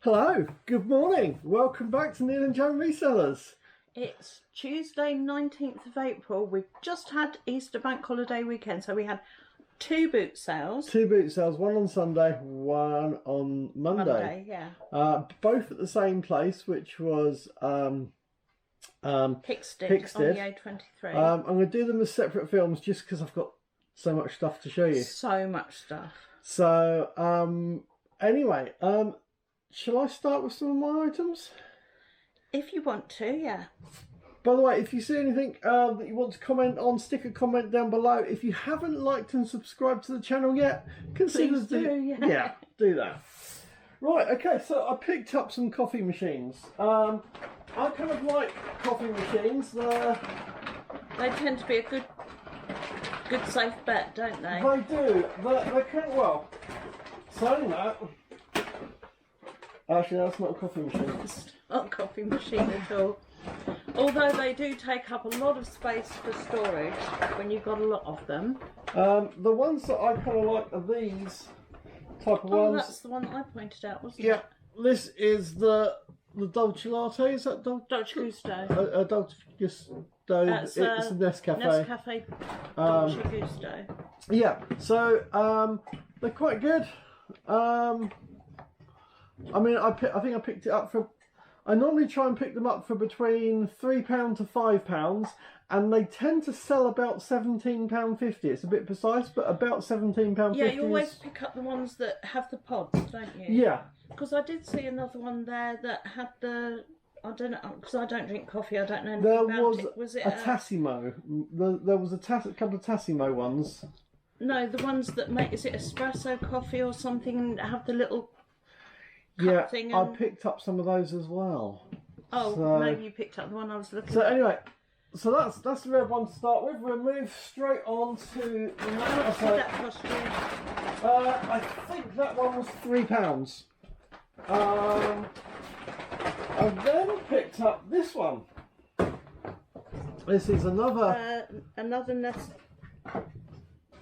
Hello, good morning. Welcome back to Neil and Jan Resellers. It's Tuesday 19th of April. We've just had Easter bank holiday weekend, so we had two boot sales. Two boot sales, one on Sunday, one on Monday. Yeah. Both at the same place, which was Hickstead on the A23. I'm going to do them as separate films just because I've got so much stuff to show you. So much stuff. So, anyway, shall I start with some of my items? If you want to, yeah. By the way, if you see anything that you want to comment on, stick a comment down below. If you haven't liked and subscribed to the channel yet, consider Yeah, do that. Right, okay, so I picked up some coffee machines. I kind of like coffee machines. They tend to be a good safe bet, don't they? They do. They can, well, saying that, actually that's not a coffee machine. It's not a coffee machine at all. Although they do take up a lot of space for storage when you've got a lot of them. The ones that I kind of like are these type of ones. That's the one that I pointed out, wasn't it? Yeah, this is the Dolce Latte. Is that Dolce Gusto. Dolce Gusto. It's a Nescafe. Nescafe Dolce Gusto. Yeah, so they're quite good. I mean, I think I picked it up for. I normally try and pick them up for between £3 to £5, and they tend to sell about £17.50. It's a bit precise, but about £17.50. Yeah, you always pick up the ones that have the pods, don't you? Yeah. Because I did see another one there that had the. I don't know, because I don't drink coffee. I don't know anything about it. Was it a Tassimo? There was a couple of Tassimo ones. No, the ones that make. Is it espresso coffee or something? That have the little. Yeah, thing I picked up some of those as well. Oh, so, maybe you picked up the one I was looking at. So anyway, so that's the red one to start with. We'll move straight on to the How much did that cost you? I think that one was £3. I then picked up this one. This is another Nest.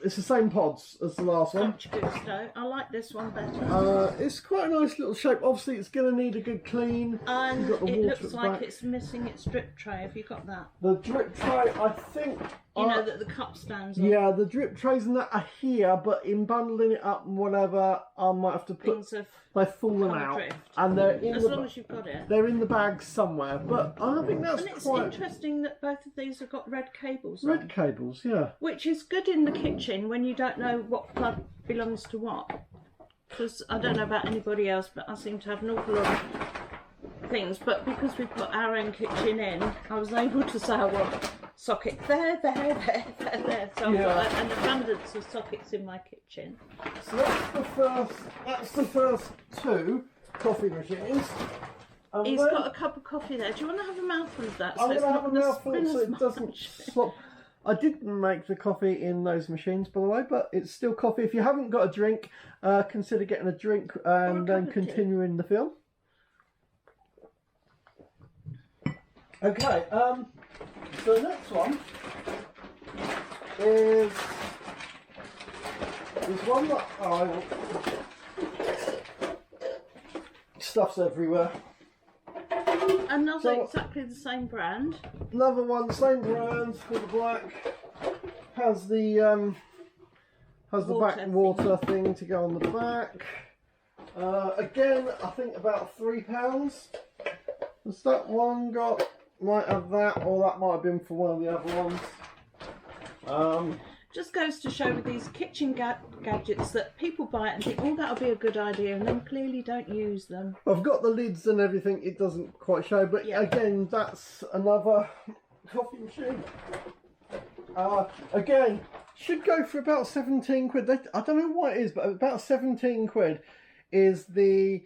It's the same pods as the last one. Dolce Gusto. I like this one better. It's quite a nice little shape. Obviously, it's going to need a good clean. And it looks like it's missing its drip tray. Have you got that? The drip tray, I think. You know that the cup stands on. Yeah, the drip trays and that are here, but in bundling it up and whatever, I might have to put. They've fallen out, drift. And they're in as long as you've got it. They're in the bag somewhere, but I think that's and it's quite interesting that both of these have got red cables on. Red cables, yeah. Which is good in the kitchen when you don't know what plug belongs to what. Because I don't know about anybody else, but I seem to have an awful lot of things. But because we put our own kitchen in, I was able to say, well, socket there. So I've got an abundance of sockets in my kitchen. So that's the first two coffee machines. He's got a cup of coffee there. Do you want to have a mouthful of that? I'm going to have a mouthful so it doesn't slop. I didn't make the coffee in those machines, by the way, but it's still coffee. If you haven't got a drink, consider getting a drink and then continuing the film. Okay, so the next one is one that stuff's everywhere. Another exactly the same brand. Another one, same brand with the black. Has the back water thing to go on the back. Again, I think about £3. Has that one got? Might have that, or that might have been for one of the other ones. Just goes to show with these kitchen gadgets that people buy it and think, oh, that'll be a good idea, and then clearly don't use them. I've got the lids and everything, it doesn't quite show, but yeah. Again, that's another coffee machine. Again, should go for about 17 quid. I don't know what it is, but about 17 quid is the...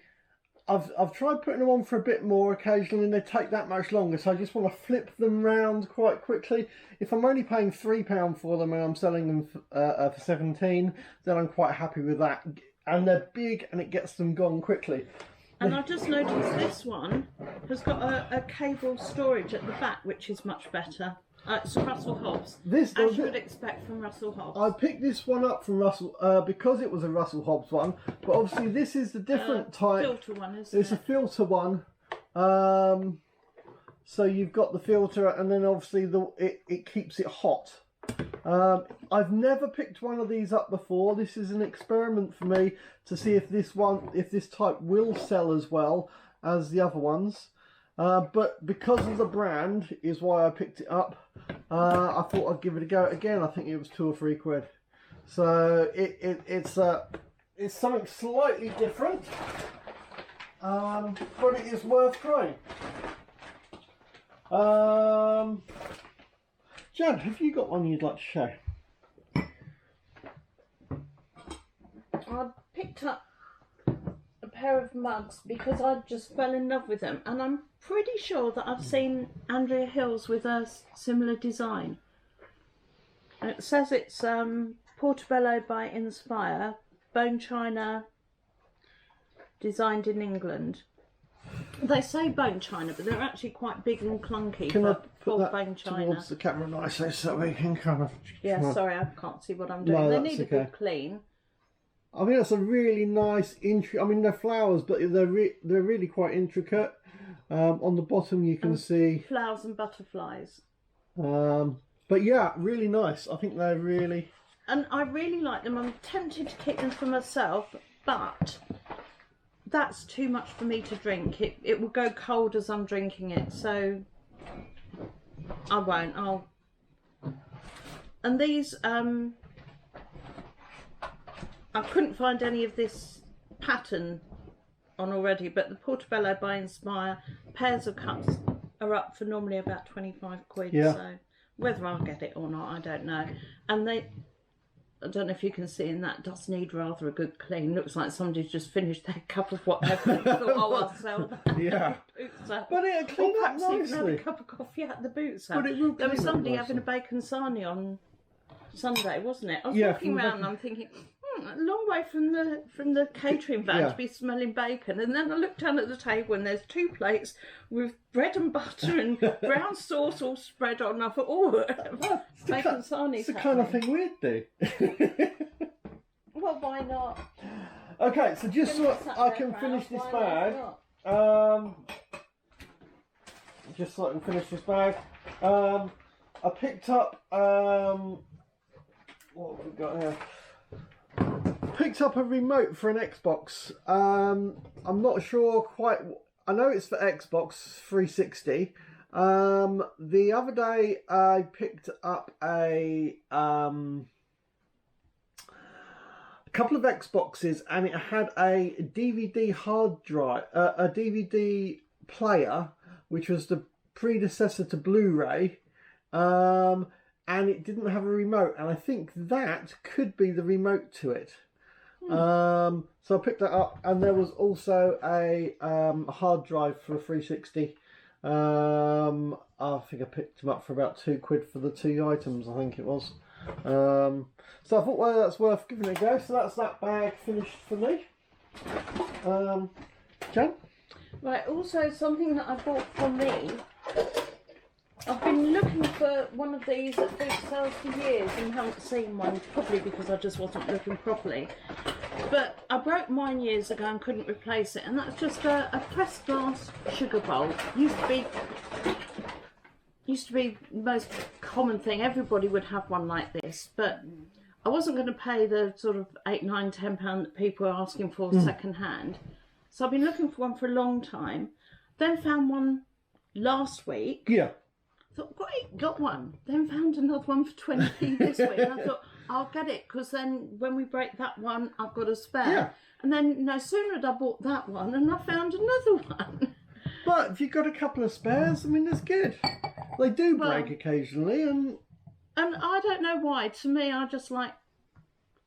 I've tried putting them on for a bit more occasionally and they take that much longer, so I just want to flip them round quite quickly. If I'm only paying £3 for them and I'm selling them for 17, then I'm quite happy with that. And they're big and it gets them gone quickly. And I've just noticed this one has got a cable storage at the back, which is much better. It's Russell Hobbs. This as you would expect from Russell Hobbs. I picked this one up from Russell because it was a Russell Hobbs one, but obviously this is the different type. Filter one, isn't it? It's a filter one. So you've got the filter, and then obviously it keeps it hot. I've never picked one of these up before. This is an experiment for me to see if this type will sell as well as the other ones. But because of the brand is why I picked it up. I thought I'd give it a go. Again, I think it was £2 or £3. So it's something slightly different, but it is worth trying. Jan, have you got one you'd like to show? I picked up a pair of mugs because I just fell in love with them, and I'm pretty sure that I've seen Andrea Hill's with a similar design. It says it's Portobello by Inspire, bone china, designed in England. They say bone china, but they're actually quite big and clunky. Can I for put that bone china towards the camera nicely so we can kind of... Yeah, sorry, I can't see what I'm doing. No, they that's need a good clean. I mean, that's a really nice, I mean, they're flowers, but they're really quite intricate. On the bottom you can see... flowers and butterflies. But yeah, really nice. I think they're really... And I really like them. I'm tempted to keep them for myself, but that's too much for me to drink. It will go cold as I'm drinking it, so I won't. And these, I couldn't find any of this pattern on already, but the Portobello by Inspire pairs of cups are up for normally about 25 quid. Yeah. So whether I'll get it or not, I don't know. And I don't know if you can see in that, does need rather a good clean. Looks like somebody's just finished their cup of whatever and thought, oh, I'll sell that. Yeah. But it'll clean up perhaps even have a nicely. cup of coffee at the boot But it will There was clean up somebody having a nicely. bacon sarnie on Sunday, wasn't it? I was Yeah, walking from around bacon. and I'm thinking, a long way from the catering van Yeah. to be smelling bacon. And then I looked down at the table and there's 2 plates with bread and butter and brown sauce all spread on. I thought, oh, bacon sarnies. It's the kind of thing we'd do. Well, why not? Okay, so just so I can finish this bag. Just so I can finish this bag. I picked up what have we got here? Picked up a remote for an Xbox. I'm not sure quite. I know it's for Xbox 360. The other day I picked up a couple of Xboxes, and it had a DVD hard drive, a DVD player, which was the predecessor to Blu-ray. And it didn't have a remote, and I think that could be the remote to it. So I picked that up, and there was also a hard drive for a 360. I think I picked them up for about £2 for the 2 items, I think it was. So I thought, well, that's worth giving it a go. So that's that bag finished for me. Jan? Right, also something that I bought for me. I've been looking for one of these at boot sales for years and haven't seen one, probably because I just wasn't looking properly. But I broke mine years ago and couldn't replace it, and that's just a pressed glass sugar bowl. Used to be the most common thing. Everybody would have one like this, but I wasn't going to pay the sort of £8, £9, £10 that people are asking for second hand. So I've been looking for one for a long time. Then found one last week. Yeah. Thought, great, got one. Then found another one for 20p this week. And I thought, I'll get it, because then when we break that one, I've got a spare. Yeah. And then no sooner had I bought that one, and I found another one. But if you've got a couple of spares, I mean, that's good. They do break occasionally, and I don't know why. To me, I just like,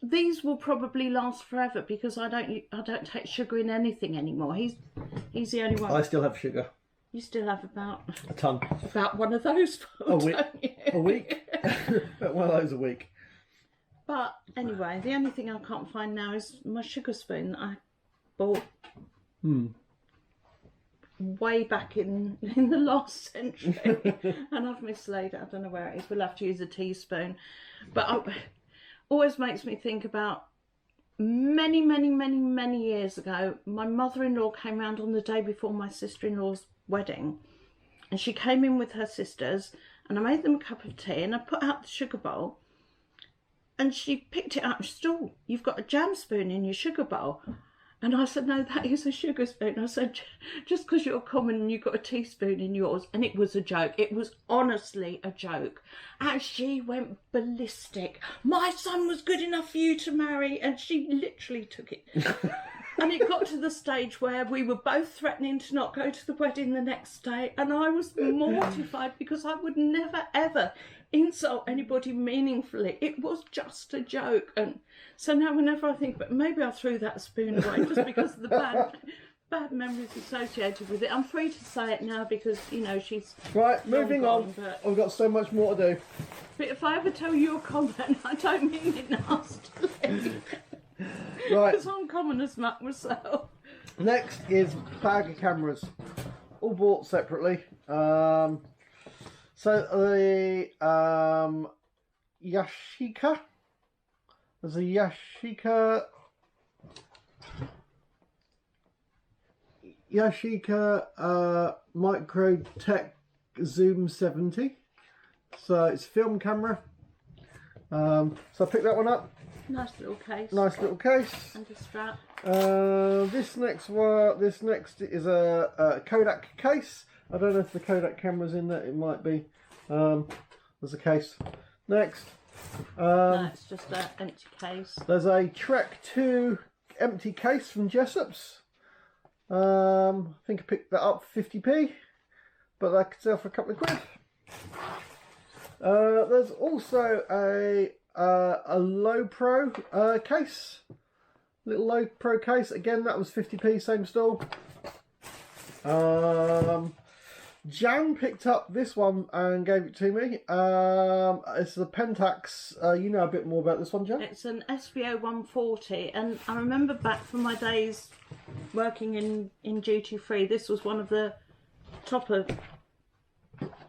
these will probably last forever, because I don't take sugar in anything anymore. He's the only one. I still have sugar. You still have about A ton. About one of those A week. don't you? A week. One of those a week. But anyway, the only thing I can't find now is my sugar spoon that I bought way back in the last century, and I've mislaid it. I don't know where it is. We'll have to use a teaspoon. But always makes me think about many years ago. My mother-in-law came round on the day before my sister-in-law's wedding, and she came in with her sisters, and I made them a cup of tea, and I put out the sugar bowl, and she picked it up and she said, "Oh, you've got a jam spoon in your sugar bowl." And I said, "No, that is a sugar spoon." I said, "Just because you're common and you've got a teaspoon in yours." And it was a joke. It was honestly a joke. And she went ballistic. "My son was good enough for you to marry." And she literally took it. And it got to the stage where we were both threatening to not go to the wedding the next day. And I was mortified because I would never, ever insult anybody meaningfully. It was just a joke. And so now whenever I think, but maybe I threw that spoon away just because of the bad memories associated with it. I'm free to say it now because, you know, she's... Right, moving on. I've got so much more to do. But if I ever tell you a comment, I don't mean it nastily. Right. Because I'm common as much myself. Next is bag of cameras, all bought separately. So the Yashica. There's a Yashica Micro Tech Zoom 70. So it's a film camera. So I picked that one up. Nice little case. Nice little case. And a strap. This next is a Kodak case. I don't know if the Kodak camera's in there. It might be. There's a case. Next. No, it's just an empty case. There's a Trek 2 empty case from Jessop's. I think I picked that up for 50p, but that could sell for a couple of quid. There's also a low pro case, little low pro case. Again, that was 50p, same store. Jan picked up this one and gave it to me. It's the Pentax. You know a bit more about this one, Jan? It's an SVO 140, and I remember back from my days working in duty free, this was one of the top of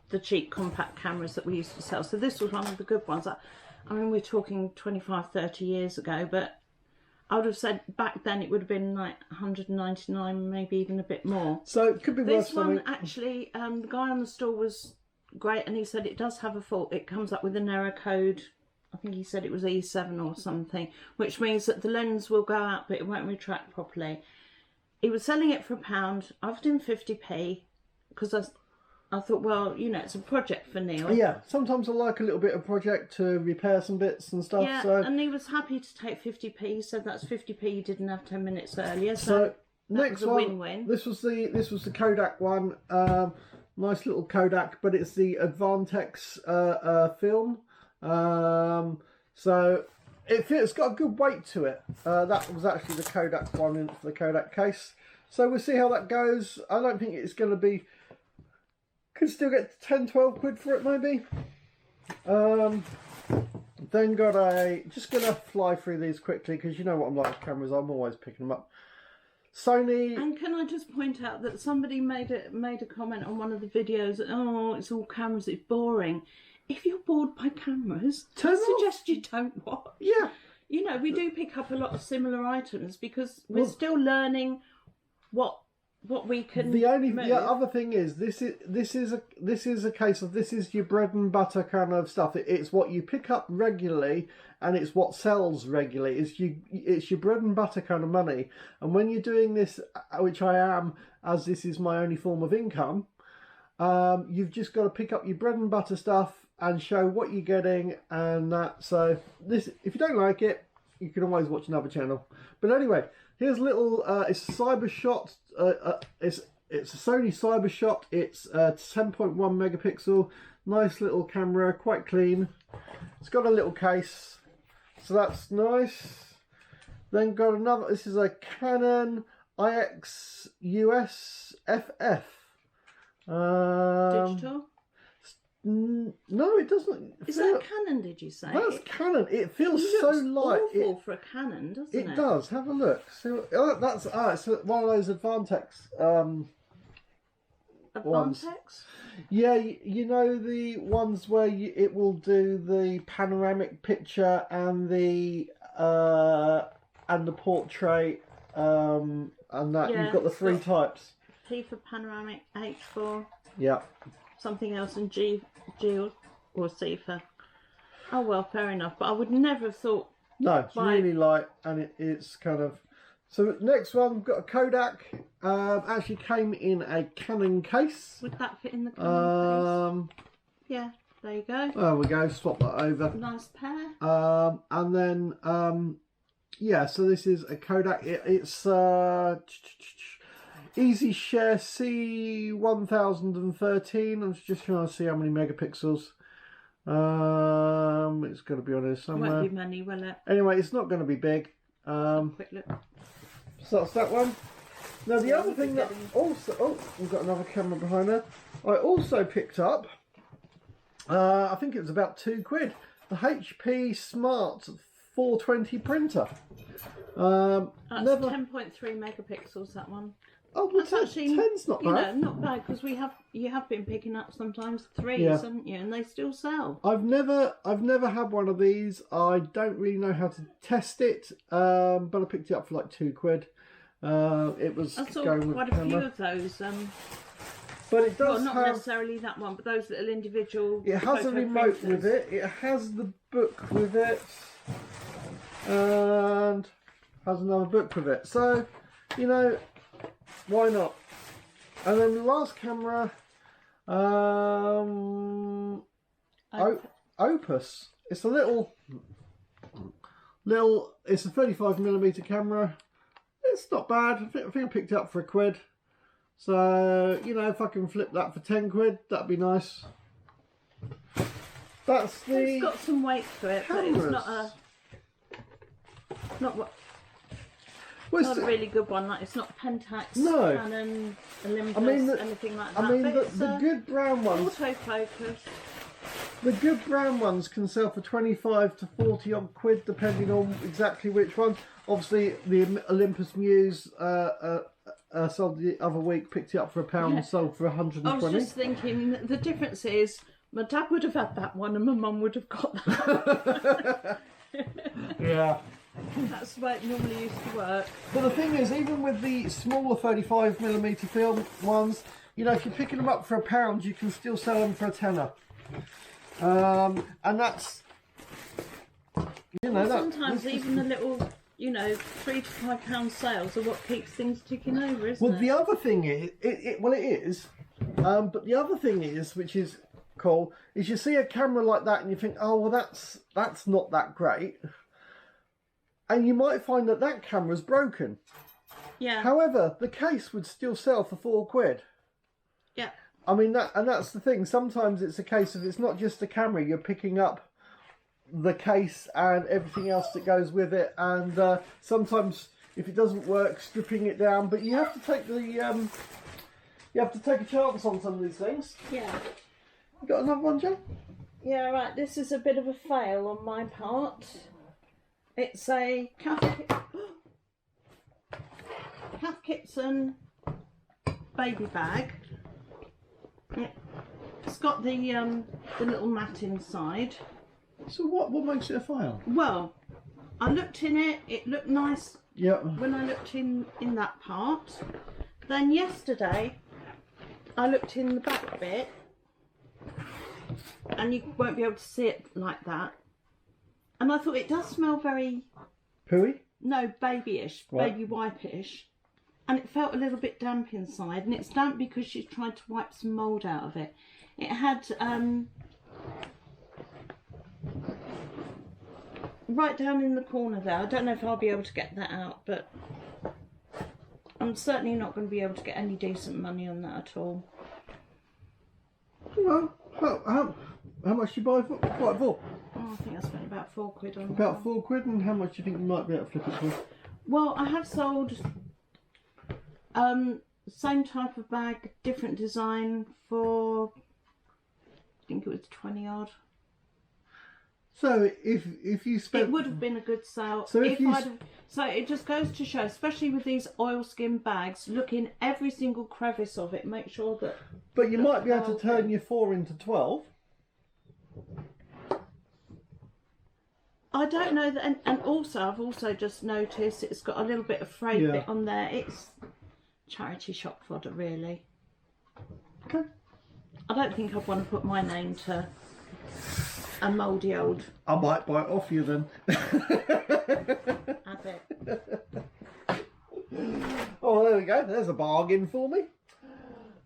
the cheap compact cameras that we used to sell. So this was one of the good ones. I mean, we're talking 25, 30 years ago, but I would have said back then it would have been like 199, maybe even a bit more. So it could be worth something. This one, actually, the guy on the store was great, and he said it does have a fault. It comes up with an error code. I think he said it was E7 or something, which means that the lens will go out, but it won't retract properly. He was selling it for £1. I offered him 50p because I thought, well, you know, it's a project for Neil. Yeah, sometimes I like a little bit of project to repair some bits and stuff. Yeah, so. And he was happy to take 50p. He said that's 50p you didn't have 10 minutes earlier. So next was a one, win-win. This was the Kodak one. Nice little Kodak, but it's the Advantex film. So it's got a good weight to it. That was actually the Kodak one for the Kodak case. So we'll see how that goes. I don't think it's going to be... Could still get 10, 12 quid for it, maybe. Then got just going to fly through these quickly because you know what I'm like with cameras. I'm always picking them up. Sony. And can I just point out that somebody made a comment on one of the videos. Oh, it's all cameras. It's boring. If you're bored by cameras, I suggest you don't watch. Yeah. You know, we do pick up a lot of similar items because we're still learning what we can. The other thing is this is a case of this is your bread and butter kind of stuff. It's what you pick up regularly and it's what sells regularly. It's your bread and butter kind of money. And when you're doing this, which I am, as this is my only form of income, you've just got to pick up your bread and butter stuff and show what you're getting and that. So this, if you don't like it, you can always watch another channel. But anyway, here's a little. It's a CyberShot. It's a Sony CyberShot. It's 10.1 megapixel. Nice little camera, quite clean. It's got a little case, so that's nice. Then got another. This is a Canon IX US FF. Digital? No, it doesn't. Is that Canon, did you say? That's Canon. It feels so light. It looks awful for a Canon, doesn't it? It does. Have a look. So it's one of those Advantex ones. Advantex? Yeah, you know the ones where it will do the panoramic picture and the portrait, and that Yeah, you've got the it's 3 got types. P for panoramic, H for Yeah. something else, and G or C for. Oh well, fair enough. But I would never have thought. No, it's really light, and it's kind of. So next one, we've got a Kodak. Actually came in a Canon case. Would that fit in the Canon case? Yeah, there you go. There we go. Swap that over. Nice pair. And then yeah. So this is a Kodak. It's Easy Share C1013. I'm just trying to see how many megapixels. It's got to be on here somewhere. Won't be many, will it? Anyway, it's not going to be big. Quick look. So that's that one. Now the other thing that also, we've got another camera behind there. I also picked up, I think it was about £2, the HP Smart 420 printer. That's 10.3 megapixels, that one. Oh, well, That's actually 10's not bad. Not bad, because you have been picking up sometimes 3s, haven't you? And they still sell. I've never had one of these. I don't really know how to test it, but I picked it up for like £2. It was I saw going with quite a few of those. But it does not have, necessarily that one, but those little individual. It has a remote printers. with it. It has the book with it, and has another book with it. So, you know, why not? And then the last camera, Opus. It's a little. It's a 35mm camera. It's not bad. I think I picked it up for £1. So, you know, if I can flip that for £10, that'd be nice. That's the. It's got some weight to it, cameras. but it's not a really good one. Like, it's not Pentax, Canon, Olympus, anything like that. I mean, the good brown ones. Autofocus. The good brown ones can sell for 25 to 40 odd quid, depending on exactly which one. Obviously, the Olympus Muse sold the other week, picked it up for £1, sold for 120. I was just thinking, the difference is, my dad would have had that one and my mum would have got that. Yeah. That's the way it normally used to work. But the thing is, even with the smaller 35mm film ones, you know, if you're picking them up for £1, you can still sell them for £10. And that's, you know, sometimes even the little, you know, £3 to £5 sales are what keeps things ticking over, isn't it? Well, the other thing is, it is, but the other thing is, which is cool, is you see a camera like that and you think, oh, well, that's not that great. And you might find that camera's broken. Yeah. However, the case would still sell for £4. Yeah. I mean, that's the thing. Sometimes it's a case of, it's not just the camera, you're picking up the case and everything else that goes with it, and sometimes if it doesn't work, stripping it down. But you have to take you have to take a chance on some of these things. Yeah. You got another one, Joe? Yeah, right. This is a bit of a fail on my part. It's a Cath Kitson baby bag. It's got the little mat inside. So what makes it a fail? Well, I looked in it. It looked nice. Yeah. When I looked in that part. Then yesterday, I looked in the back bit, and you won't be able to see it like that. And I thought, it does smell very... Pooey? No, babyish, right. Baby wipe-ish. And it felt a little bit damp inside. And it's damp because she's tried to wipe some mould out of it. It had... right down in the corner there. I don't know if I'll be able to get that out, but... I'm certainly not going to be able to get any decent money on that at all. Well, how much did you buy for? Quite for? Oh, I think I spent about £4 on About £4, and how much do you think you might be able to flip it for? Well, I have sold same type of bag, different design for, I think it was 20 odd. So if you spent, it would have been a good sale. So So it just goes to show, especially with these oilskin bags, look in every single crevice of it, make sure that... But you might be able to turn your 4 into 12. I don't know that, and also I've also just noticed it's got a little bit of frayed bit on there. It's charity shop fodder, really. Okay. I don't think I'd want to put my name to a mouldy old... I might buy it off you then. Have it. Oh, there we go. There's a bargain for me.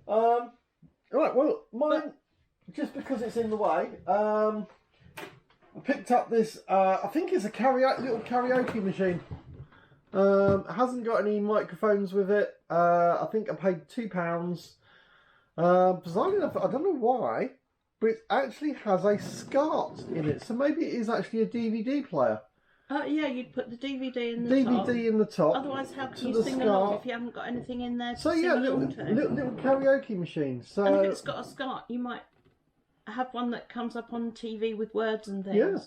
Right, well, mine, just because it's in the way, I picked up this, I think it's a little karaoke machine. It hasn't got any microphones with it. I think I paid £2. Bizarrely enough, I don't know why, but it actually has a SCART in it. So maybe it is actually a DVD player. Yeah, you'd put the DVD in the top. DVD in the top. Otherwise, how can you sing along if you haven't got anything in there to so sing yeah, along to? little karaoke machine. So and if it's got a SCART, you might have one that comes up on TV with words and things. Yeah.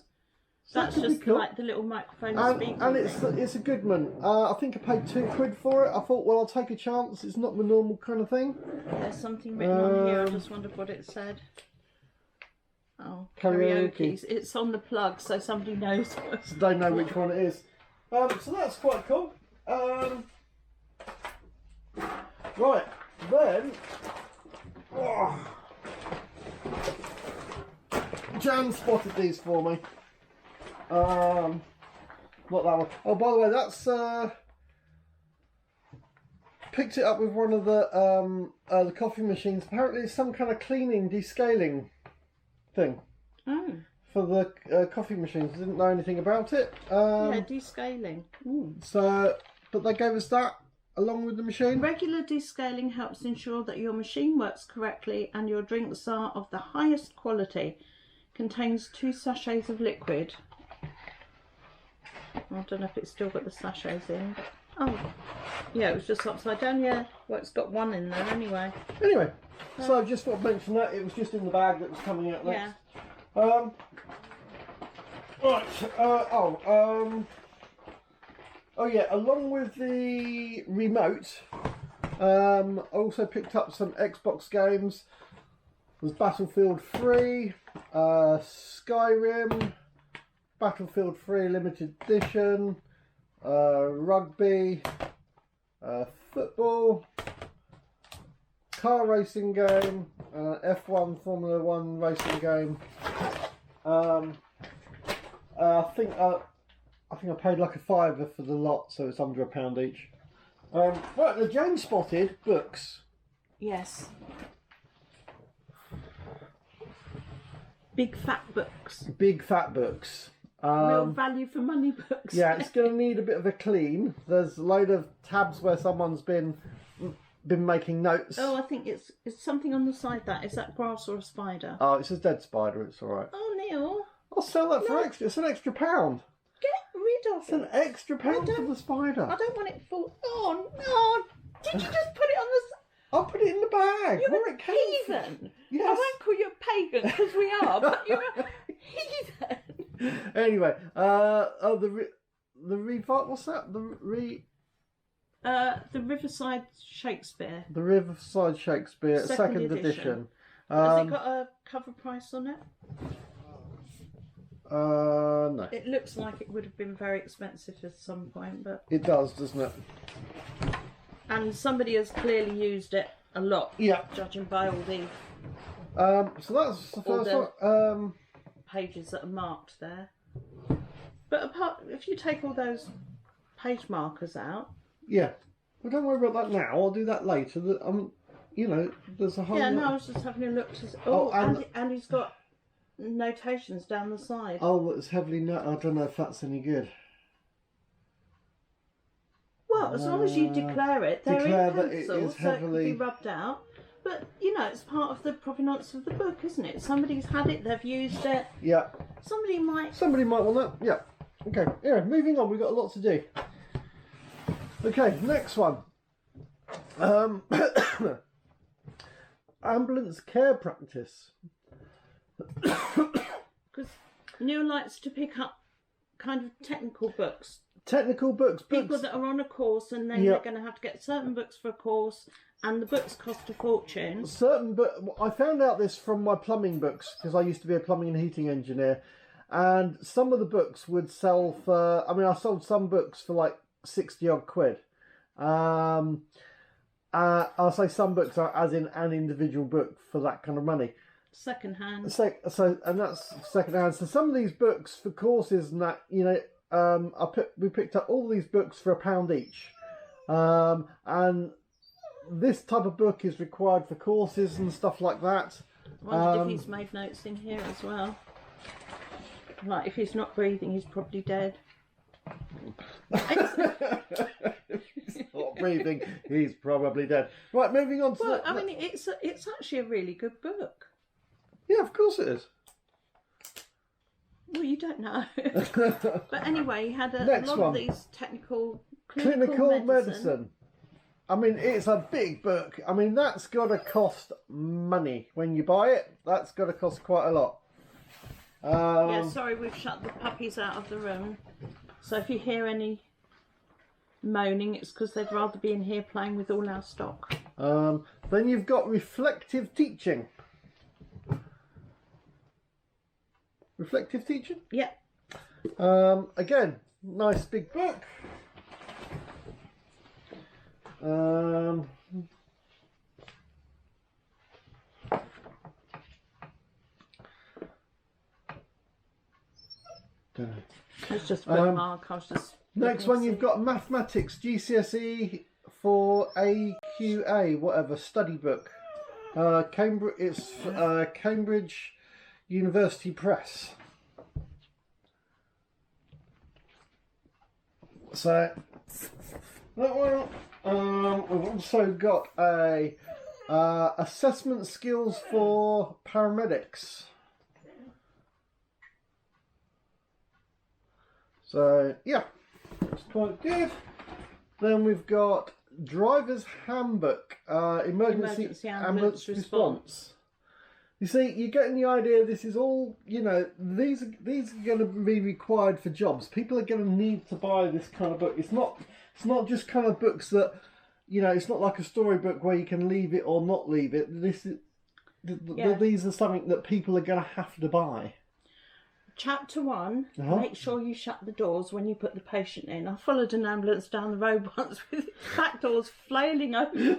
So that's just cool. Like the little microphone speaker. And it's a good one. I think I paid £2 for it. I thought, well, I'll take a chance. It's not the normal kind of thing. There's something written on here. I just wondered what it said. Oh, karaoke. It's on the plug, so somebody knows. So they know which one it is. So that's quite cool. Right, then. Oh, Jan spotted these for me. Not that one. Oh, by the way, that's picked it up with one of the coffee machines. Apparently, it's some kind of cleaning, descaling thing for the coffee machines. I didn't know anything about it. Yeah, descaling. So, but they gave us that along with the machine. Regular descaling helps ensure that your machine works correctly and your drinks are of the highest quality. Contains 2 sachets of liquid. I don't know if it's still got the sachets in. Oh, yeah, it was just upside down. Yeah, well, it's got one in there anyway. Anyway, so I just thought I'd mention that. It was just in the bag that was coming out next. Yeah. Right. Oh yeah. Along with the remote, I also picked up some Xbox games. There's Battlefield 3, Skyrim, Battlefield 3 Limited Edition, rugby, football, car racing game, F1 Formula 1 racing game. I think I paid like a £5 for the lot, so it's under £1 each. Right, the Jane spotted books. Yes. Big fat books. Big fat books. Real value for money books. Yeah, it's going to need a bit of a clean. There's a load of tabs where someone's been making notes. Oh, I think it's something on the side. Is that grass or a spider? Oh, it's a dead spider. It's all right. Oh, Neil. I'll sell that for extra. It's an extra £1. Get rid of it. It's an extra £1 for the spider. I don't want it full. Oh no! Did you just put it on the? I'll put it in the bag. You're a heathen. Yes. I won't call you a pagan because we are, but you're a heathen. Anyway, what's that? The Riverside Shakespeare. The Riverside Shakespeare, second edition. Has it got a cover price on it? No. It looks like it would have been very expensive at some point, but it does, doesn't it? And somebody has clearly used it a lot. Yeah. Judging by all the so that's the first one. Pages that are marked there. But if you take all those page markers out. Yeah. Well, don't worry about that now. I'll do that later. You know, there's a whole. Yeah, no, I was just having a look to. And he's got notations down the side. Oh, it's heavily. I don't know if that's any good. Well, as long as you declare it, they're in pencil, so it can be rubbed out. But, you know, it's part of the provenance of the book, isn't it? Somebody's had it, they've used it. Yeah. Somebody might want that. Yeah. Okay. Yeah, moving on. We've got a lot to do. Okay, next one. Ambulance care practice. Because Neil likes to pick up kind of technical books Technical books. People that are on a course and then they're going to have to get certain books for a course, and the books cost a fortune. I found out this from my plumbing books, because I used to be a plumbing and heating engineer, and some of the books would sell for, I mean, I sold some books for like 60 odd quid. I'll say some books are as in an individual book for that kind of money. Second hand. So and that's second hand. So some of these books for courses and that, you know, we picked up all these books for £1 each. And this type of book is required for courses and stuff like that. I wondered if he's made notes in here as well. Like, if he's not breathing, he's probably dead. If he's not breathing, he's probably dead. Right, moving on to... Well, I mean, it's actually a really good book. Yeah, of course it is. Well, you don't know. But anyway, he had a lot of these clinical medicine. I mean, it's a big book. I mean, that's got to cost money when you buy it. That's got to cost quite a lot. Yeah, sorry, we've shut the puppies out of the room. So if you hear any moaning, it's because they'd rather be in here playing with all our stock. Then you've got reflective teaching. Reflective teaching? Yeah. Again, nice big book. It's just bookmark. I was just next one, you've got mathematics GCSE for AQA, whatever, study book. Cambridge. It's Cambridge University Press. So that one. We've also got a assessment skills for paramedics. So yeah, it's quite good. Then we've got driver's handbook, emergency ambulance response. You see, you're getting the idea. This is all, you know, these are going to be required for jobs. People are going to need to buy this kind of book. It's not just kind of books that, you know, it's not like a storybook where you can leave it or not leave it. These are something that people are going to have to buy. Chapter 1, make sure you shut the doors when you put the patient in. I followed an ambulance down the road once with its back doors flailing open.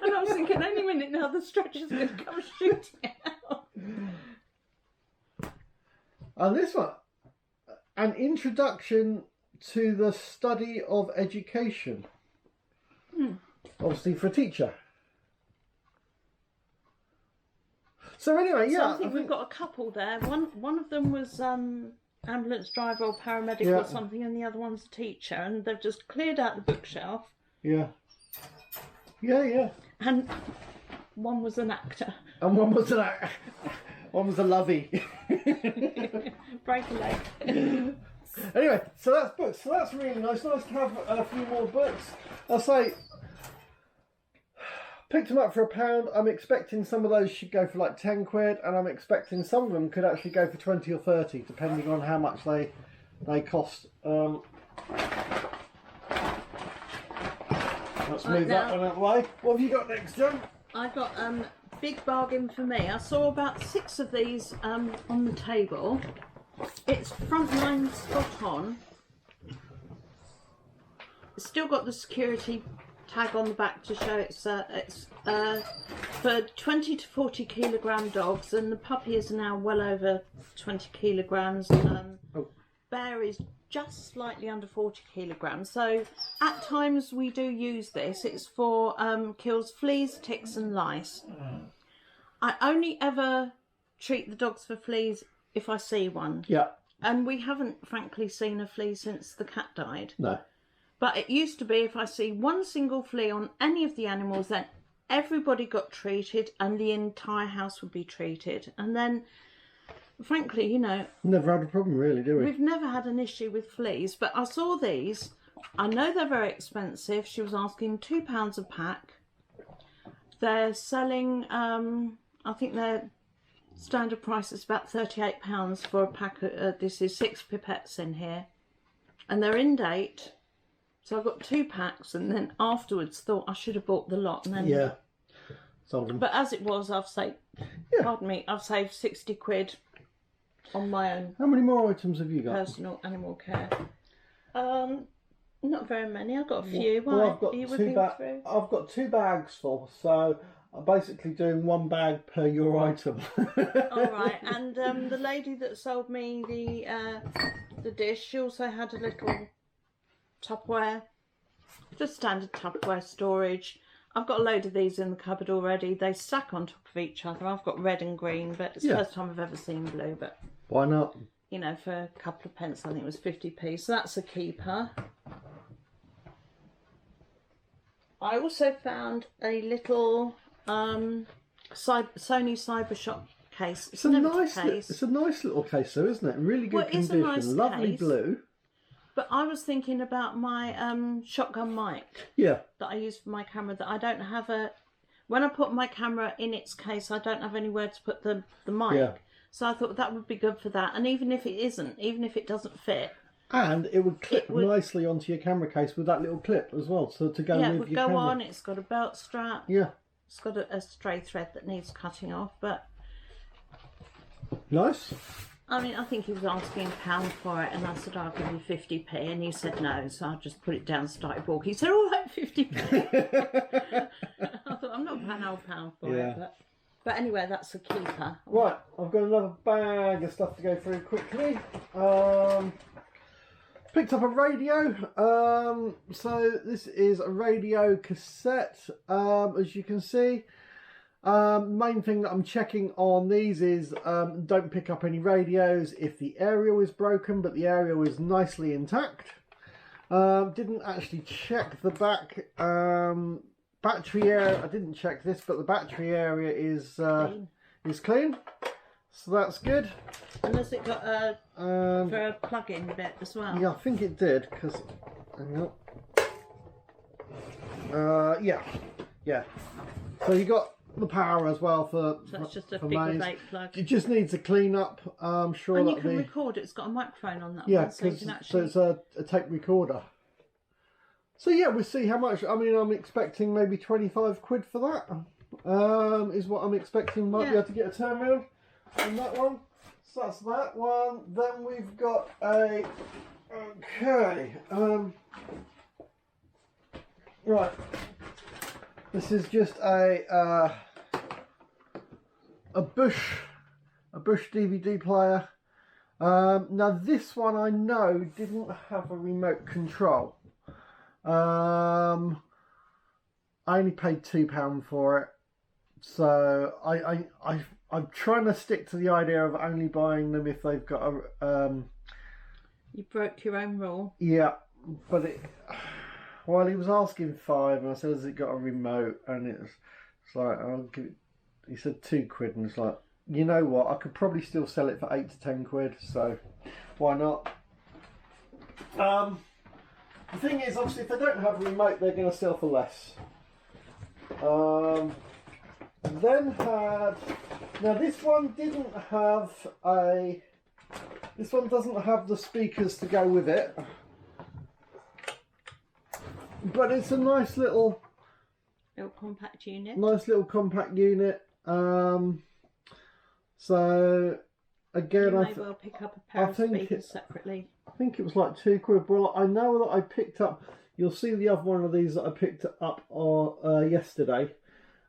And I was thinking, any minute now the stretcher's going to come shooting out. And this one, an introduction to the study of education. Obviously for a teacher. So anyway, yeah. So I think we've got a couple there. One of them was ambulance driver or paramedic or something, and the other one's a teacher, and they've just cleared out the bookshelf. Yeah. Yeah. And one was an actor. And one was one was a lovey. Break a leg. Anyway, so that's books. So that's really nice. Nice to have a few more books. I'll say, picked them up for £1. I'm expecting some of those should go for like 10 quid, and I'm expecting some of them could actually go for 20 or 30, depending on how much they cost. Let's move that one out of the way. What have you got next, John? I got big bargain for me. I saw about 6 of these on the table. It's Frontline Spot On. It's still got the security tag on the back to show it's for 20 to 40 kilogram dogs, and the puppy is now well over 20 kilograms. Bear is just slightly under 40 kilograms. So at times we do use this. It's for kills fleas, ticks and lice. I only ever treat the dogs for fleas if I see one. Yeah. And we haven't frankly seen a flea since the cat died. No. But it used to be if I see one single flea on any of the animals, then everybody got treated and the entire house would be treated. And then, frankly, you know... Never had a problem really, do we? We've never had an issue with fleas. But I saw these. I know they're very expensive. She was asking £2 a pack. They're selling, I think their standard price is about £38 for a pack. This is 6 pipettes in here. and they're in date. So I got 2 packs, and then afterwards thought I should have bought the lot. And then, Yeah. Sold them. but as it was, I've saved. Pardon me, I've saved 60 quid on my own. How many more items have you got? Personal animal care. Not very many. I've got a few. Well, I've got 2 bags full, so I'm basically doing 1 bag per your item. All right, and the lady that sold me the dish, she also had a little Tupperware, just standard Tupperware storage. I've got a load of these in the cupboard already. They stack on top of each other. I've got red and green, but it's the first time I've ever seen blue. But why not? You know, for a couple of pence, I think it was 50p. So that's a keeper. I also found a little Sony Cybershock case. It's a nice little case, though, isn't it? Really good condition. Nice lovely case, blue. But I was thinking about my shotgun mic. Yeah. That I use for my camera. That I don't have a. When I put my camera in its case, I don't have anywhere to put the mic. Yeah. So I thought that would be good for that. And even if it isn't, even if it doesn't fit. And it would clip nicely onto your camera case with that little clip as well, so to go with your camera. Yeah, it would go on. It's got a belt strap. Yeah. It's got a stray thread that needs cutting off, but... Nice. I mean, I think he was asking £1 for it, and I said, I'll give you 50p, and he said no, so I just put it down and started walking. He said, all right, 50p. I thought, I'm not paying £1 for it, but anyway, that's a keeper. Right, I've got another bag of stuff to go through quickly. Picked up a radio. So this is a radio cassette, as you can see. Main thing that I'm checking on these is don't pick up any radios if the aerial is broken, but the aerial is nicely intact. Didn't actually check the back battery area. I didn't check this, but the battery area is clean. So that's good. And has it got a for a plug-in bit as well? Yeah, I think it did, because hang on. Yeah. So you got the power as well for. So it's just a figure 8 plug. It just needs a clean up. I'm sure. And you can record it. It's got a microphone on that. Yeah, one, so you can so actually... it's a tape recorder. So yeah, we'll see how much. I mean, I'm expecting maybe 25 quid for that. Is what I'm expecting. Might be able to get a turnaround on that one. So that's that one. Then we've got a. Okay. Right. This is just a Bush DVD player. Now this one I know didn't have a remote control. I only paid £2 for it, so I'm trying to stick to the idea of only buying them if they've got a. You broke your own rule. Yeah, but well, he was asking £5, and I said, "Has it got a remote?" And it's like, I'll give it. He said £2, and it's like, you know what? I could probably still sell it for 8 to 10 quid. So why not? The thing is, obviously, if they don't have a remote, they're going to sell for less. Now this one didn't have a. This one doesn't have the speakers to go with it, but it's a nice little compact unit. Nice little compact unit. So again, you may well pick up a pair of speakers separately. I think it was like £2. Well, I know that I picked up. You'll see the other one of these that I picked up yesterday.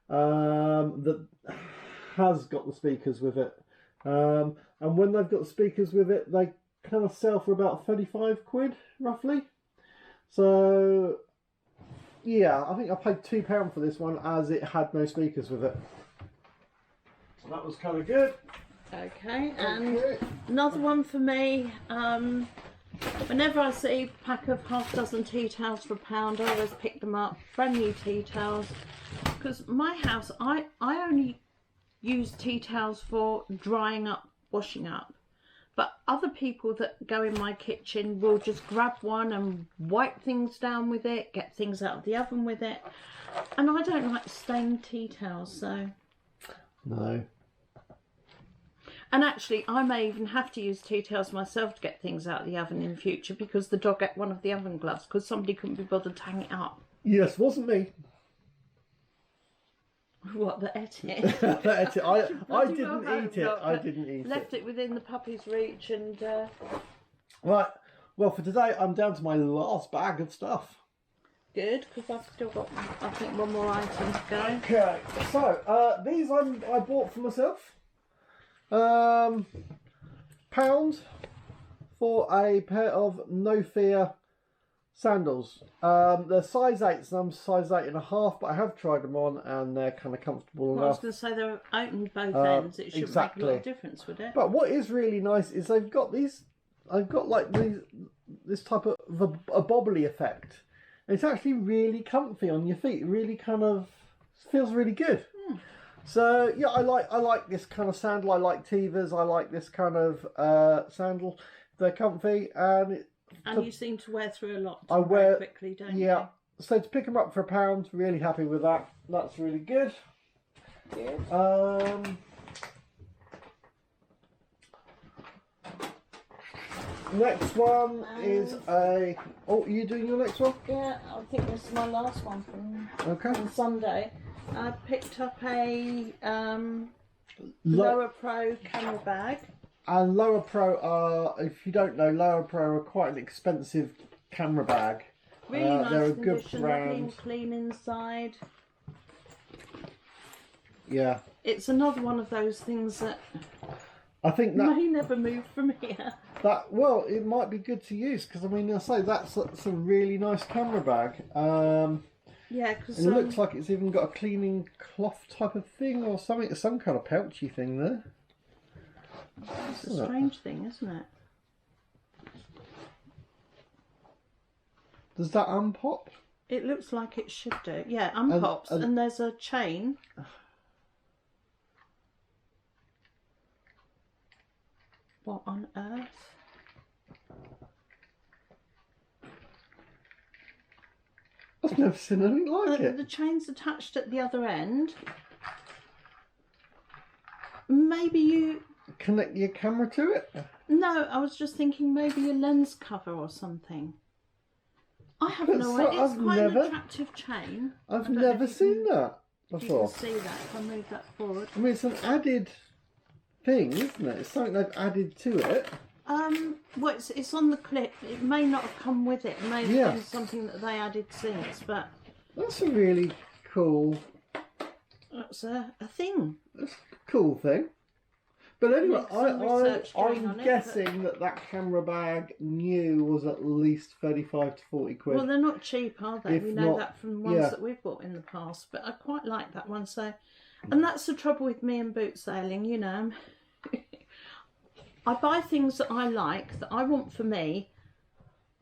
That has got the speakers with it. And when they've got the speakers with it, they kind of sell for about 35 quid, roughly. So, yeah, I think I paid £2 for this one as it had no speakers with it. So that was kind of good. Okay, and another one for me. Whenever I see a pack of half dozen tea towels for £1, I always pick them up. Brand new tea towels. Because my house, I only use tea towels for drying up, washing up. But other people that go in my kitchen will just grab one and wipe things down with it, get things out of the oven with it. And I don't like stained tea towels, so... No. And actually, I may even have to use tea towels myself to get things out of the oven in future because the dog ate one of the oven gloves because somebody couldn't be bothered to hang it up. Yes, wasn't me. What, that ate it? That ate it. I Bloody didn't well eat hope it. not, I but didn't eat left it. it within the puppy's reach and... Right. Well, for today, I'm down to my last bag of stuff. Good, because I've still got, I think, one more item to go. Okay. So, these I bought for myself. £1 for a pair of No Fear sandals. They're size 8s and I'm size 8.5, but I have tried them on and they're kind of comfortable Well, I was enough. going to say they're open both ends. It shouldn't make a lot of difference, would it? But what is really nice is they've got these. I've got like this type of a bobbly effect. It's actually really comfy on your feet. It really kind of feels really good. So yeah, I like this kind of sandal. I like Tevas. I like this kind of sandal. They're comfy and you seem to wear through a lot very quickly, don't yeah. you? So to pick them up for £1, really happy with that. That's really good. Good. Next one is a... Oh, are you doing your next one? Yeah, I think this is my last one from Sunday. I picked up a Lower Pro camera bag. And Lower Pro are, if you don't know, Lower Pro are quite an expensive camera bag. Really nice they're a condition, good brand. clean inside. Yeah. It's another one of those things that I think that may never move from here. Well, it might be good to use because I mean, I say that's a really nice camera bag. Yeah, because it looks like it's even got a cleaning cloth type of thing or something, some kind of pouchy thing there. It's a strange thing, isn't it? Does that unpop? It looks like it should do. Yeah, unpops, and there's a chain. What on earth? I've never seen anything like it. The chain's attached at the other end. Maybe you... Connect your camera to it? No, I was just thinking maybe a lens cover or something. I have no idea. It's quite an attractive chain. I've never seen that before. You can see that if I move that forward. I mean, it's an added thing, isn't it? It's something they've added to it. Well, it's on the clip. It may not have come with it. It may have been something that they added since, but... That's a really cool... That's a thing. That's a cool thing. But anyway, I'm it, guessing that camera bag new was at least 35 to 40 quid. Well, they're not cheap, are they? If We know not, that from ones that we've bought in the past. But I quite like that one. So, and that's the trouble with me and boot sailing, you know. I buy things that I like, that I want for me,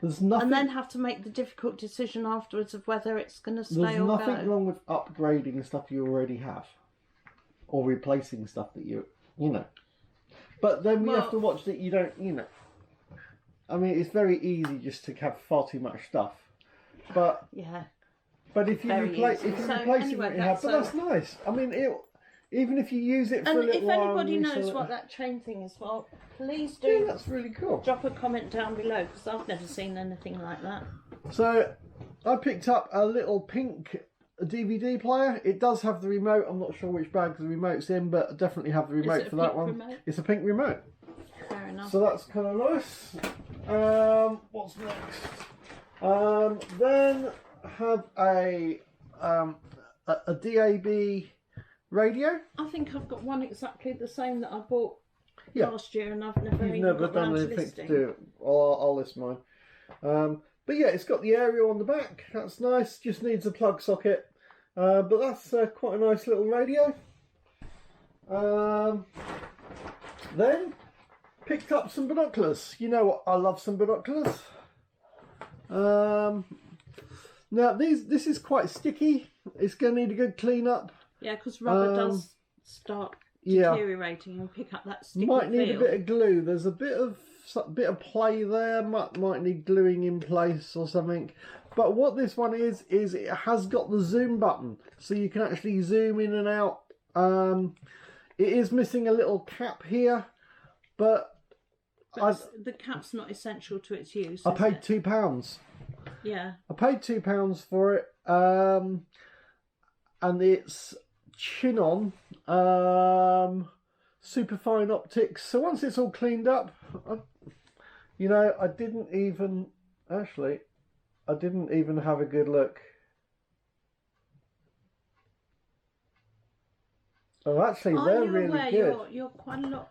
There's nothing, and then have to make the difficult decision afterwards of whether it's going to stay there's or nothing go. wrong with upgrading stuff you already have. Or replacing stuff that you know. But then we have to watch that you don't, you know. I mean, it's very easy just to have far too much stuff. But yeah. But if you replace what you have, but that's nice. I mean, even if you use it for a little if while. Anybody knows what that chain thing is, well, please do. Yeah, that's really cool. Drop a comment down below because I've never seen anything like that. So, I picked up a little pink DVD player. It does have the remote. I'm not sure which bag the remote's in, but I definitely have the remote for that one. Remote? It's a pink remote. Fair enough. So that's kind of nice. What's next? Then have a DAB radio. I think I've got one exactly the same that I bought last year, and I've never You've even never got done round to anything listing. to do it. I'll list mine. But yeah, it's got the aerial on the back. That's nice. Just needs a plug socket. But that's quite a nice little radio. Then picked up some binoculars. You know what? I love some binoculars. Now this is quite sticky. It's going to need a good clean up. Yeah, because rubber does start deteriorating and pick up that sticky Might need feel. a bit of glue. There's a bit of play there. Might need gluing in place or something. But what this one is it has got the zoom button, so you can actually zoom in and out. It is missing a little cap here, But the cap's not essential to its use. I is paid it? £2. Yeah. I paid £2 for it, and it's Chinon superfine optics. So once it's all cleaned up, I didn't even have a good look. Oh, actually, they're really good. You're quite a lot.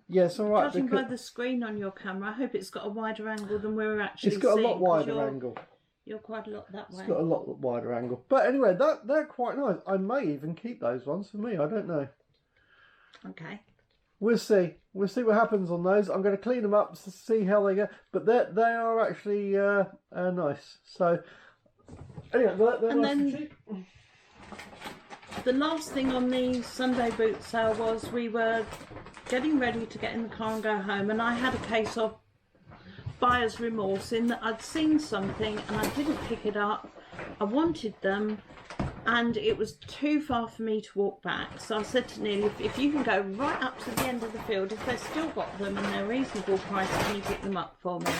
Yes, all right. Judging by the screen on your camera, I hope it's got a wider angle than we're actually seeing. It's got a lot wider angle. You're quite a lot that way. It's got a lot wider angle. But anyway, they're quite nice. I may even keep those ones for me. I don't know. Okay. We'll see. We'll see what happens on those. I'm going to clean them up to see how they go. But they are actually nice. So anyway, they're and nice then and cheap. The last thing on the Sunday boot sale was we were getting ready to get in the car and go home, and I had a case of buyer's remorse in that I'd seen something and I didn't pick it up. I wanted them and it was too far for me to walk back, so I said to Neil, if you can go right up to the end of the field, if they've still got them and they're reasonable price, can you pick them up for me?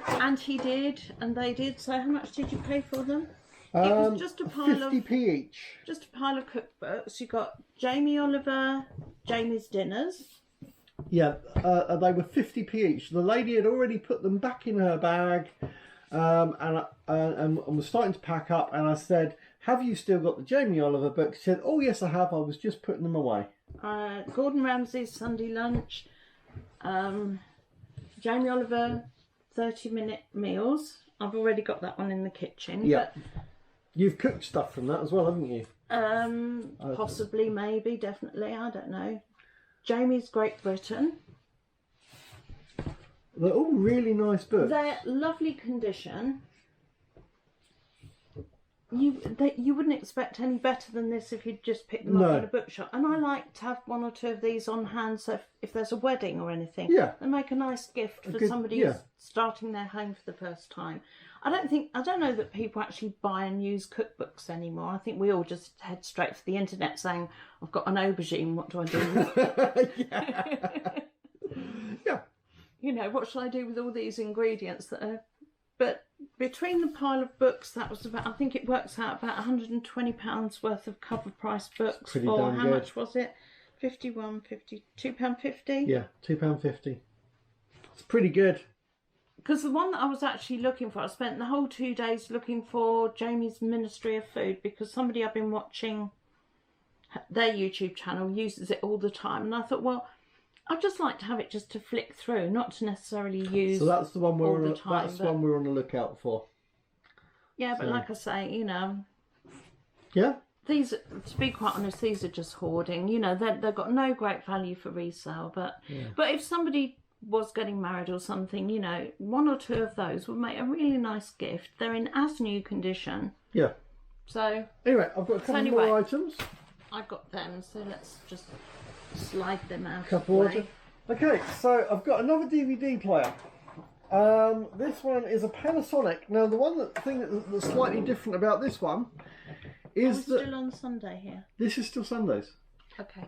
And he did, and they did. So how much did you pay for them? It was just a pile 50p each. Just a pile of cookbooks. You got Jamie Oliver, Jamie's Dinners. Yeah, they were 50p each. The lady had already put them back in her bag, and was starting to pack up. And I said, "Have you still got the Jamie Oliver book?" She said, "Oh yes, I have. I was just putting them away." Gordon Ramsay's Sunday Lunch, Jamie Oliver 30-minute meals. I've already got that one in the kitchen. Yeah. You've cooked stuff from that as well, haven't you? Possibly, maybe, definitely. I don't know. Jamie's Great Britain. They're all really nice books. They're lovely condition. You wouldn't expect any better than this if you'd just picked them up in a bookshop. And I like to have one or two of these on hand, so if there's a wedding or anything, they make a nice gift for somebody who's starting their home for the first time. I don't know that people actually buy and use cookbooks anymore. I think we all just head straight to the internet saying, "I've got an aubergine, what do I do?" Yeah. You know, what shall I do with all these ingredients that are... But between the pile of books, that was about, I think it works out about £120 worth of cover price books. Pretty for damn how good. much was it? £51.50, £2.50? Yeah, £2.50. It's pretty good. Because the one that I was actually looking for, I spent the whole 2 days looking for Jamie's Ministry of Food, because somebody I've been watching their YouTube channel uses it all the time, and I thought, well, I'd just like to have it just to flick through, not to necessarily use. So that's the one we're all on. The time, that's the one we're on the lookout for. Yeah, but like I say, you know. Yeah. These, to be quite honest, these are just hoarding. You know, they've got no great value for resale, but if somebody was getting married or something, you know, one or two of those would make a really nice gift. They're in as new condition. Yeah. So anyway, I've got a couple more items. I've got them, so let's just slide them out. Okay, so I've got another DVD player. This one is a Panasonic. Now, the thing that's slightly different about this one is that still on Sunday here. This is still Sundays. Okay.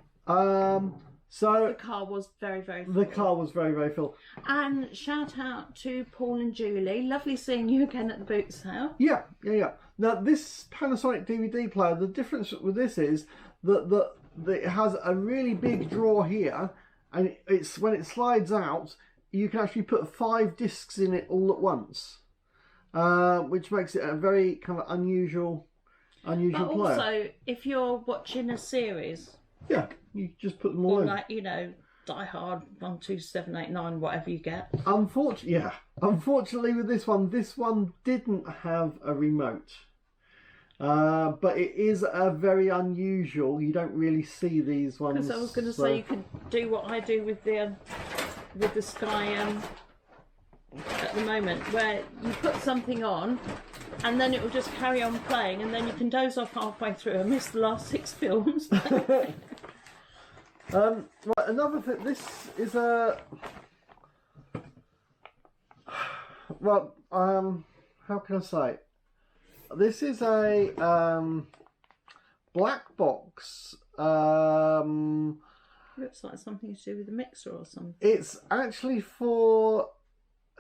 So the car was very, very full. The car was very, very full. And shout out to Paul and Julie. Lovely seeing you again at the boot sale. Yeah. Now, this Panasonic DVD player, the difference with this is that it has a really big drawer here, and it's when it slides out, you can actually put 5 discs in it all at once, which makes it a very kind of unusual player. But also, if you're watching a series, you just put them all in. Like, you know, Die Hard 1, 2, 7, 8, 9, whatever you get. Unfortunately with this one didn't have a remote. But it is a very unusual. You don't really see these ones. Because I was going to say you could do what I do with the Sky at the moment, where you put something on, and then it will just carry on playing, and then you can doze off halfway through and miss the last 6 films. Right, another thing. This is a how can I say? This is a black box Looks like something to do with the mixer or something. It's actually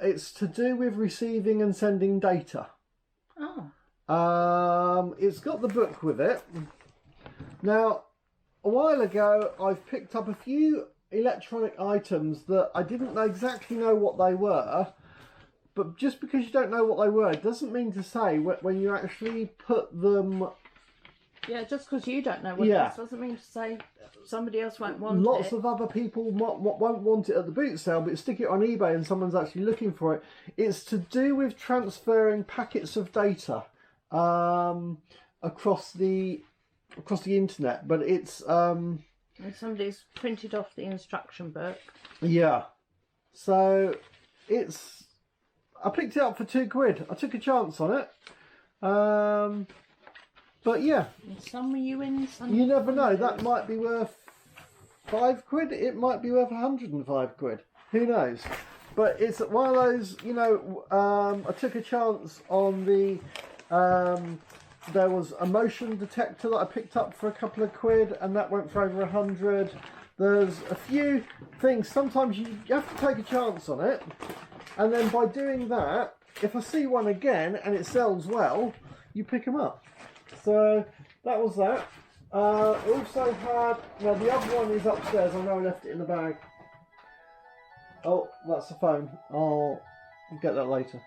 it's to do with receiving and sending data. Oh. It's got the book with it. Now, a while ago, I've picked up a few electronic items that I didn't exactly know what they were. But just because you don't know what they were, doesn't mean to say when you actually put them... Yeah, just because you don't know what it is doesn't mean to say somebody else won't want it. Lots of other people won't want it at the boot sale, but stick it on eBay and someone's actually looking for it. It's to do with transferring packets of data across the internet, but it's... And somebody's printed off the instruction book. Yeah. So, it's... I picked it up for £2. I took a chance on it. But yeah. Some were you in, some you never know. That might be worth £5. It might be worth £105. Who knows? But it's one of those, you know, I took a chance on the... there was a motion detector that I picked up for a couple of £, and that went for over 100. There's a few things. Sometimes you have to take a chance on it. And then by doing that, if I see one again and it sells well, you pick them up. So that was that. Also had, now the other one is upstairs. I know I left it in the bag. Oh, that's the phone. I'll get that later.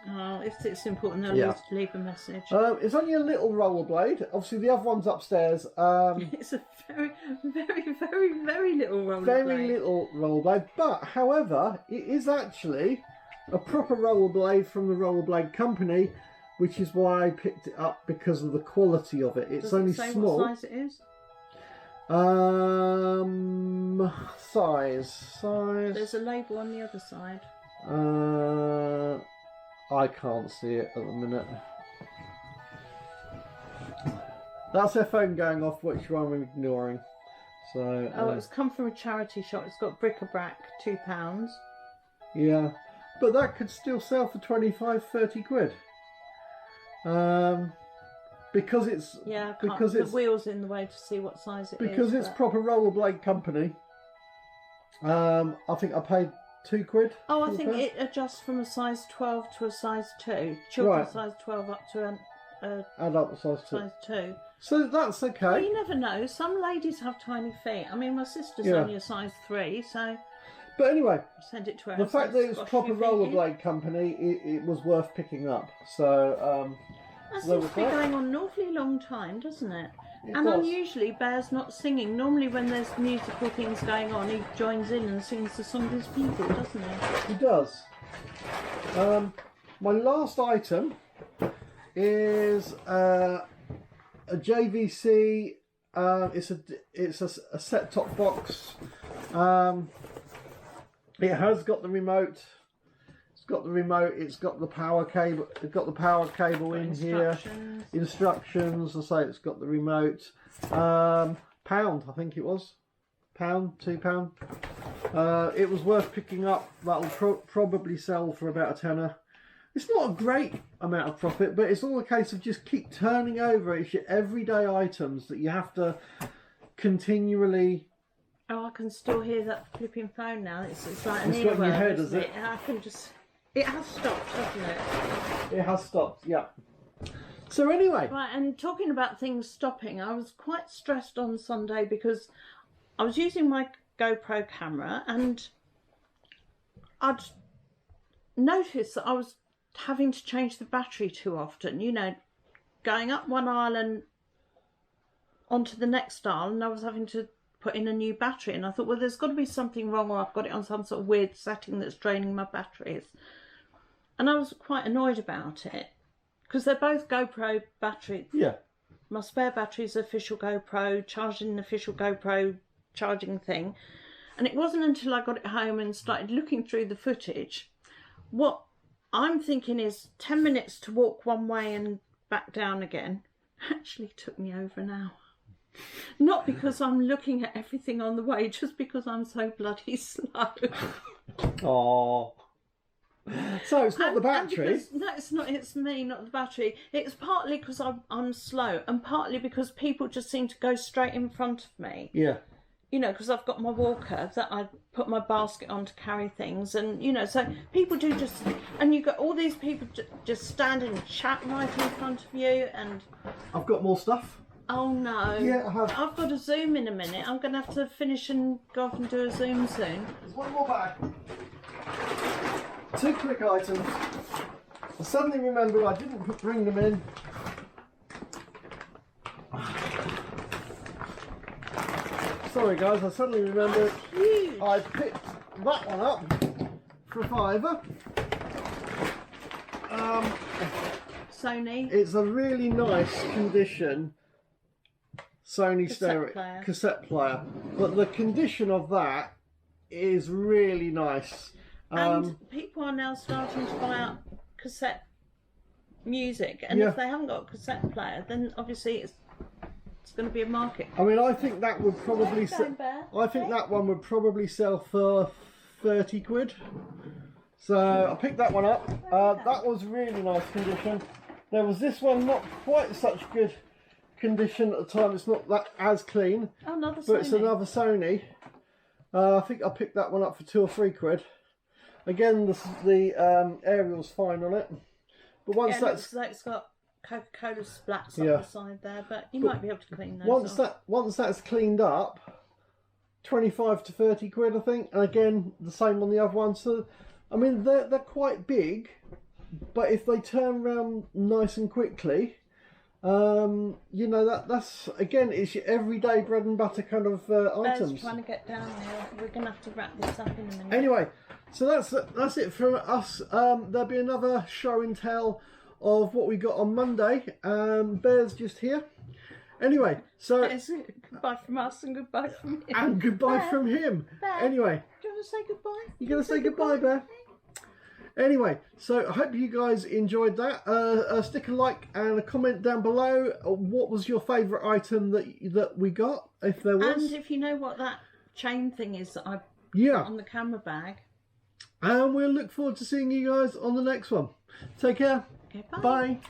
Oh, if it's important, they'll leave a message. It's only a little rollerblade. Obviously, the other one's upstairs. It's a very, very, very, very little rollerblade. Very little rollerblade. But, however, it is actually a proper rollerblade from the rollerblade company, which is why I picked it up, because of the quality of it. It's Does only it say small. What size it is? Size. There's a label on the other side. I can't see it at the minute. That's their phone going off, which I'm ignoring. So. Oh, it's come from a charity shop. It's got bric-a-brac, £2. Yeah, but that could still sell for 25, 30 quid. Because it's the wheel's in the way to see what size it is. Because it's proper rollerblade company. I think I paid £2. Oh, I think it adjusts from a size 12 to a size 2. Children Right. size 12 up to Adult size 2. size 2. So that's okay. Well, you never know. Some ladies have tiny feet. I mean, my sister's only a size 3, so But anyway, send it to her. the fact that it's proper rollerblade company, it was worth picking up. So that seems to be going on an awfully long time, doesn't it? And does. unusually, Bear's not singing. Normally, when there's musical things going on, he joins in and sings the song of his people, doesn't he? He does. My last item is a JVC. It's a set-top box. It has got the remote. It's got the remote. It's got the power cable. It's got the power cable in here. Instructions. I say it's got the remote. Pound, I think it was. £2. It was worth picking up. That'll probably sell for about a tenner. It's not a great amount of profit, but it's all a case of just keep turning over. It's your everyday items that you have to continually. Oh, I can still hear that flipping phone now. It's like an It's got in your head, is isn't it? I can just. It has stopped, hasn't it? It has stopped, yeah. So anyway. Right, and talking about things stopping, I was quite stressed on Sunday because I was using my GoPro camera and I'd noticed that I was having to change the battery too often. You know, going up one aisle and onto the next aisle, and I was having to put in a new battery. And I thought, well, there's got to be something wrong, or I've got it on some sort of weird setting that's draining my batteries. And I was quite annoyed about it because they're both GoPro batteries. Yeah. My spare battery's official GoPro, charging an official GoPro charging thing. And it wasn't until I got it home and started looking through the footage. What I'm thinking is 10 minutes to walk one way and back down again actually took me over an hour. Not because I'm looking at everything on the way, just because I'm so bloody slow. Oh. So it's not the battery. No, it's not. It's me, not the battery. It's partly because I'm slow, and partly because people just seem to go straight in front of me. Yeah. you know, because I've got my walker that I put my basket on to carry things, and you know, so people do just, and you got all these people just standing and chatting right in front of you, and I've got more stuff. oh no, Yeah, I have. I've got a Zoom in a minute. I'm going to have to finish and go off and do a Zoom soon. There's one more bag. 2 quick items. I suddenly remembered I didn't bring them in. Sorry guys, I suddenly remembered I picked that one up for £5. Sony. It's a really nice condition Sony cassette player, but the condition of that is really nice. And people are now starting to buy out cassette music, and Yeah. if they haven't got a cassette player, then obviously it's going to be a market. I mean, I think that would probably I think that one would probably sell for 30 quid. So I picked that one up. That was really nice condition. There was this one, not quite such good condition at the time. It's not that as clean. Oh, another Sony. But it's another Sony. I think I picked that one up for 2 or 3 quid. Again, the aerial's fine on it. But once yeah, that's... it looks like it's got Coca-Cola splats Yeah. up the side there, but you might be able to clean those off. Once that's cleaned up, 25 to 30 quid, I think. And again, the same on the other one. So, I mean, they're quite big, but if they turn around nice and quickly, you know, that's again, it's your everyday bread and butter kind of items. Bear's trying to get down here. We're going to have to wrap this up in a minute. Anyway, so that's it from us. There'll be another show and tell of what we got on Monday. Bear's just here. Anyway, so It's goodbye from us and goodbye from him. and goodbye Bear, from him. Bear, Anyway, do you want to say goodbye? you're gonna say goodbye, Bear. Anyway, so I hope you guys enjoyed that. Stick a like and a comment down below. What was your favourite item that we got, if there was? And if you know what that chain thing is that I put Yeah. on the camera bag. And we'll look forward to seeing you guys on the next one. Take care. Okay, bye. Bye.